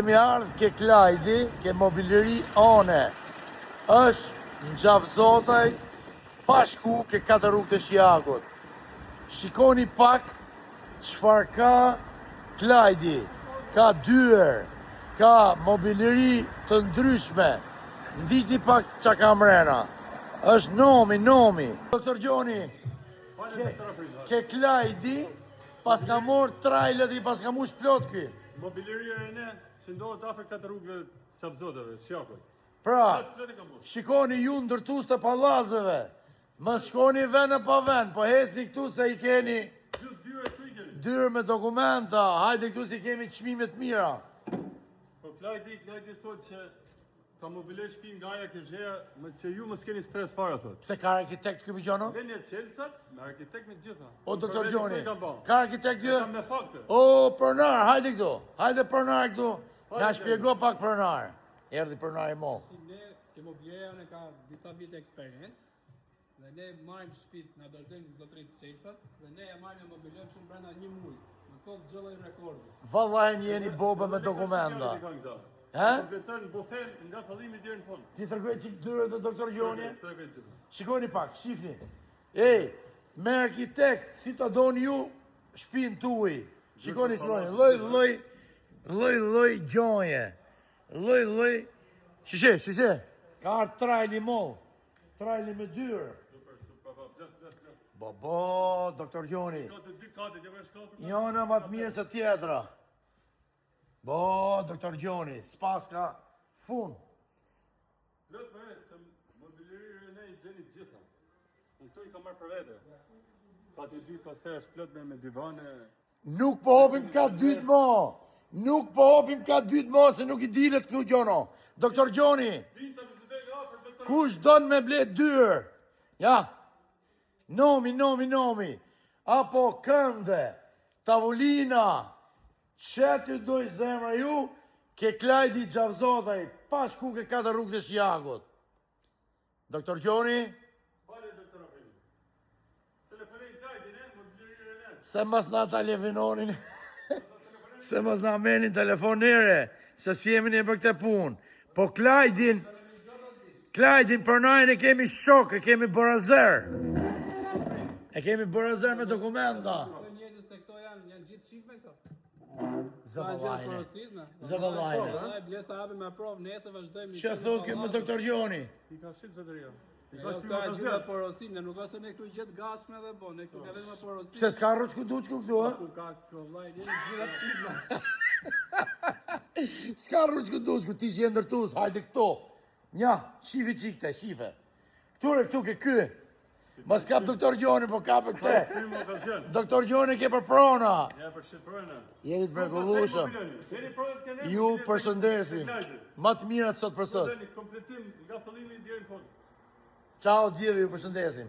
Kemi ardhë ke Klajdi, ke mobileri one, është në Gjavzotaj, pashku ke 4 rrugë të Shjagut. Shikoni pak çfarë ka Klajdi, ka dyer, ka mobileri të ndryshme, ndiqni pak çka ka mrena. Është nomi. Doktor Gjoni, ke Klajdi, pas ka morë trajlet i pas ka mush plot ky. Mobileria e ne që ndohet afër 4 rrugëve Savzodave, Shjakut. Pra, shikoni ju ndërtues të pallateve. Mos shkoni vend pa vend, po hesni këtu se i keni dyrë me dokumenta. Hajde këtu si kemi çmime të mira. Po Klajdi thotë që ka mobiler shtëpi nga aja kësheja, që ju mos keni stres fare thotë. Pse ka arkitekt ky Gjono? Vjen e Çelsat, me arkitekt me gjitha. O doktor Gjoni, ka arkitekt ky? Ka me fakte. O pronar, hajde këtu. Hajde pronar këtu. Na shpjego pak pronar. Erdhi pronar i moll. Ne imobiliaria ne ka disa vite eksperiencë dhe ne marrim shtëpitë, na dorëzojnë zotërit Çelsat dhe ne ja marrim imobiliar shumë brenda 1 muaj. Në kohë gjallë rekordi. Vallahi jeni boba me dokumenta. Ha? Kompleton bufen nga fillimi deri në fund. Ti tregoj çik dyrët e doktor Gjoni? Tregoj gjithë. Shikoni pak, shifni. Ej, me arkitekt, si të doni ju shpinë tuaj. Shikoni flori, lloj gjonje. Lloj. Shishe. Ka ardhur trajli moll. Trajli me dyrë. Bo, doktor Gjoni. Ka të dy kate, që vesh katër. Jona më të mirë se tjetra. Bo, doktor Gjoni, s'pas ka fund. Plot me të mobileria e ne i gjeni gjitha. Unë këtu i kam marrë për vete. Ka të dy pastaj është plot me divane. Nuk po hopim ka dytë mo, se nuk i dilet këtu Gjono. Doktor Gjoni, Vinë të vizitoj nga afër doktor. kush don me ble dyrë? Ja, nomi. Apo kënde, tavolina, qëty doj zemra ju, ke Klajdi Gjavzotaj, pas ku ke 4 rrugë të Shjagut. Doktor Gjoni, Fale doktor Afeli. Telefonoj Klajdi ne, mobileria e ne. se mas na telefinonin, se mas na menin telefonere, se si jemi një për këte punë. Po Klajdin përnajnë e kemi shok, e kemi borazer. E kemi borazer me dokumenta. Këto njerëz se këto janë gjithë shitme këto. Zëvëllajne. Vallai Zëvëllajne. blesta hapi me provë, nesër vazhdojmë. Që thot kjo me doktor Gjoni? I ka shit zotëria. I ka Ka shpima ka gjithë zot. porosinë, nuk ose ne këtu gjithë gatshme dhe po, ne këtu ka vetëm porosinë. Se s'ka rruç ku duç ku këtu, ha? Ku ka vallai, ne gjithë shitme. S'ka rruç ku duç ku ti që ndërtues, hajde këto. Nja, shifi qikte, shife. Këtu ke ky. Mos kap doktor Gjoni, po kapë këte. Shpima ka zot. Doktor Gjoni ke për prona. Ja për shqipërëna. Jeni të mrekullueshëm. Jeni provat kanë. Ju përshëndesim. Më të mirat sot për sot. Kompletim nga fillimi deri në fund. Ciao gjithë, ju përshëndesim.